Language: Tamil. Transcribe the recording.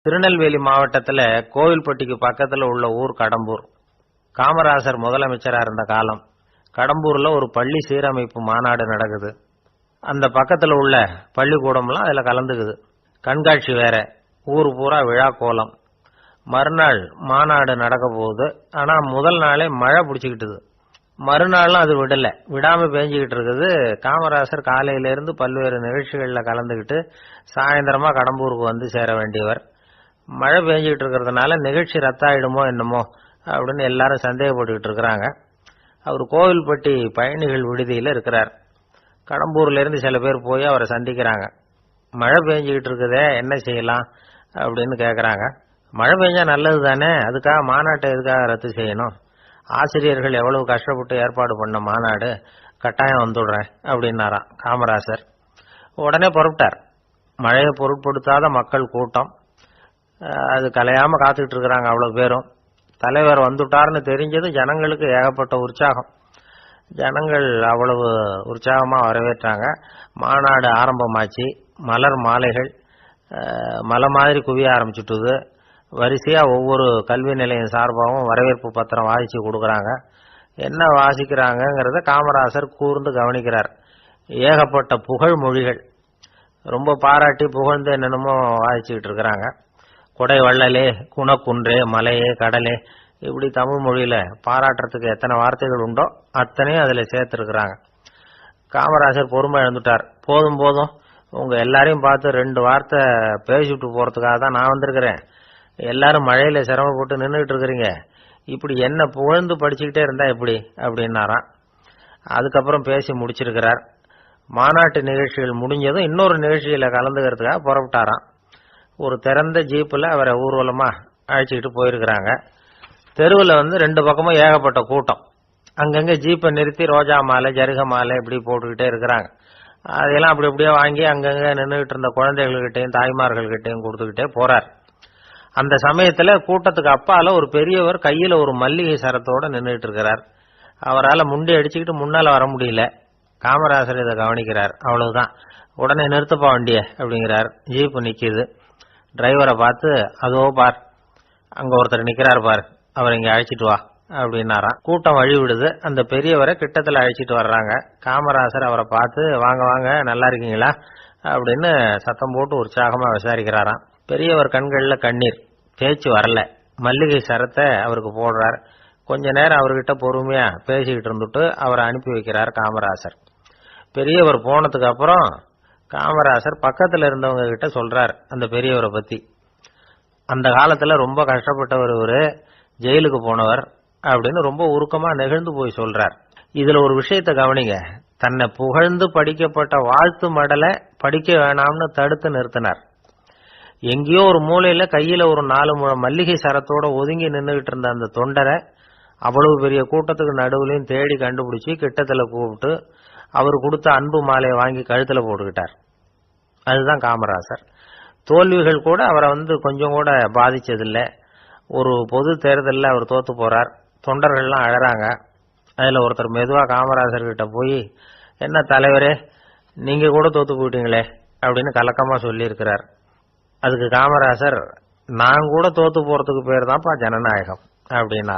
திருநெல்வேலி மாவட்டத்தில் கோவில்பட்டிக்கு பக்கத்தில் உள்ள ஊர் கடம்பூர். காமராசர் முதலமைச்சராக இருந்த காலம். கடம்பூரில் ஒரு பள்ளி சீரமைப்பு மாநாடு நடக்குது. அந்த பக்கத்தில் உள்ள பள்ளிக்கூடம்லாம் அதில் கலந்துக்குது. கண்காட்சி வேற, ஊர் பூரா விழா கோலம். மறுநாள் மாநாடு நடக்க போகுது. ஆனால் முதல் நாளே மழை பிடிச்சிக்கிட்டுது. மறுநாளும் அது விடாமல் பேஞ்சிக்கிட்டு இருக்குது. காமராசர் காலையிலேருந்து பல்வேறு நிகழ்ச்சிகளில் கலந்துக்கிட்டு சாயந்தரமாக கடம்பூருக்கு வந்து சேர வேண்டியவர். மழை பேஞ்சிக்கிட்டு இருக்கிறதுனால நிகழ்ச்சி ரத்தாயிடுமோ என்னமோ அப்படின்னு எல்லாரும் சந்தேகப்பட்டுக்கிட்டு இருக்கிறாங்க. அவர் கோவில்பட்டி பயணிகள் விடுதியில் இருக்கிறார். கடம்பூர்லேருந்து சில பேர் போய் அவரை சந்திக்கிறாங்க. மழை பெஞ்சிக்கிட்டு இருக்குதே, என்ன செய்யலாம் அப்படின்னு கேட்குறாங்க. மழை பெஞ்சா நல்லது தானே, அதுக்காக மாநாட்டை எதுக்காக ரத்து செய்யணும்? ஆசிரியர்கள் எவ்வளவு கஷ்டப்பட்டு ஏற்பாடு பண்ண மாநாடு, கட்டாயம் வந்துடுறேன் அப்படின்னாராம் காமராசர். உடனே புறப்பட்டார். மழையை பொருட்படுத்தாத மக்கள் கூட்டம். அது கலையாமல் காத்துக்கிட்டு இருக்கிறாங்க அவ்வளோ பேரும். தலைவர் வந்துட்டார்னு தெரிஞ்சது ஜனங்களுக்கு ஏகப்பட்ட உற்சாகம். ஜனங்கள் அவ்வளவு உற்சாகமாக வரவேற்றாங்க. மாநாடு ஆரம்பமாச்சு. மலர் மாலைகள் மலை மாதிரி குவிய ஆரம்பிச்சுட்டுது. வரிசையாக ஒவ்வொரு கல்வி நிலையம் சார்பாகவும் வரவேற்பு பத்திரம் வாசித்து கொடுக்குறாங்க. என்ன வாசிக்கிறாங்கங்கிறத காமராசர் கூர்ந்து கவனிக்கிறார். ஏகப்பட்ட புகழ் மொழிகள், ரொம்ப பாராட்டி புகழ்ந்து என்னென்னமோ வாசிச்சுக்கிட்டு இருக்கிறாங்க. கொடை வள்ளலே, குணக்குன்றே, மலையே, கடலே, இப்படி தமிழ் மொழியில பாராட்டுறதுக்கு எத்தனை வார்த்தைகள் உண்டோ அத்தனையும் அதில் சேர்த்துருக்குறாங்க. காமராசர் பொறுமை இழந்துட்டார். போதும் போதும், உங்க எல்லாரையும் பார்த்து 2 வார்த்தை பேசிவிட்டு போறதுக்காக தான் நான் வந்திருக்கிறேன். எல்லாரும் மழையில சிரமப்பட்டு நின்றுட்டு இருக்கிறீங்க, இப்படி என்ன புகழ்ந்து படிச்சுக்கிட்டே இருந்தா எப்படி அப்படின்னாராம். அதுக்கப்புறம் பேசி முடிச்சிருக்கிறார். மாநாட்டு நிகழ்ச்சிகள் முடிஞ்சதும் இன்னொரு நிகழ்ச்சியில கலந்துக்கிறதுக்காக புறப்பட்டாராம். ஒரு திறந்த ஜீப்பில் அவரை ஊர்வலமா அழைச்சிக்கிட்டு போயிருக்கிறாங்க. தெருவில் 2 பக்கமும் ஏகப்பட்ட கூட்டம். அங்கங்கே ஜீப்பை நிறுத்தி ரோஜா மாலை, ஜருக மாலை இப்படி போட்டுக்கிட்டே இருக்கிறாங்க. அதையெல்லாம் அப்படி அப்படியே வாங்கி அங்கங்கே நின்றுகிட்டு இருந்த குழந்தைகள்கிட்டையும் தாய்மார்கள்கிட்டையும் கொடுத்துக்கிட்டே போறார். அந்த சமயத்தில் கூட்டத்துக்கு அப்பால ஒரு பெரியவர் கையில் ஒரு மல்லிகை சரத்தோடு நின்றுட்டு இருக்கிறார். அவரால் முண்டி அடிச்சுக்கிட்டு முன்னால் வர முடியல. காமராசர் இதை கவனிக்கிறார். அவ்வளவுதான், உடனே நிறுத்தப்பா வண்டிய அப்படிங்கிறார். ஜீப்பு நிற்கிது. டிரைவரை பார்த்து, அதோ பார், அங்க ஒருத்தர் நிக்கிறார் பார், அவர் இங்க அழைச்சிட்டு வா அப்படின்னாராம். கூட்டம் வழி விடுது. அந்த பெரியவரை கிட்டத்தில் அழைச்சிட்டு வர்றாங்க. காமராசர் அவரை பார்த்து, வாங்க வாங்க, நல்லா இருக்கீங்களா அப்படின்னு சத்தம் போட்டு உற்சாகமா விசாரிக்கிறாராம். பெரியவர் கண்களில் கண்ணீர், பேச்சு வரல. மல்லிகை சரத்தை அவருக்கு போடுறார். கொஞ்ச நேரம் அவர்கிட்ட பொறுமையா பேசிக்கிட்டு இருந்துட்டு அவரை அனுப்பி வைக்கிறார் காமராசர். பெரியவர் போனதுக்கு அப்புறம் காமராசர் பக்கத்தில் இருந்தவங்க கிட்ட சொல்றார் அந்த பெரியவரை பத்தி. அந்த காலத்துல ரொம்ப கஷ்டப்பட்டவர் இவரு, ஜெயிலுக்கு போனவர் அப்படின்னு ரொம்ப உருக்கமா நெகிழ்ந்து போய் சொல்றார். இதுல ஒரு விஷயத்தை கவனிங்க. தன்னை புகழ்ந்து படிக்கப்பட்ட வாழ்த்து மடலை படிக்க வேணாம்னு தடுத்து நிறுத்தினார். எங்கேயோ ஒரு மூலையில கையில ஒரு 4 முழம் மல்லிகை சரத்தோட ஒதுங்கி நின்றுகிட்டு இருந்த அந்த தொண்டரை அவ்வளவு பெரிய கூட்டத்துக்கு நடுவுலையும் தேடி கண்டுபிடிச்சி கிட்டத்துல கூப்பிட்டு அவர் கொடுத்த அன்பு மாலையை வாங்கி கழுத்துல போட்டுக்கிட்டார். அதுதான் காமராசர். தோல்விகள் கூட அவரை கொஞ்சம் கூட பாதிச்சதில்லை. ஒரு பொது தேர்தலில் அவர் தோத்து போறார். தொண்டர்கள்லாம் அழறாங்க. அதுல ஒருத்தர் மெதுவா காமராசர் கிட்ட போய், என்ன தலைவரே, நீங்க கூட தோத்து போயிட்டீங்களே அப்படின்னு கலக்கமா சொல்லி இருக்கிறார். அதுக்கு காமராசர், நான் கூட தோத்து போறதுக்கு பேர் தான்ப்பா ஜனநாயகம் அப்படின்னா.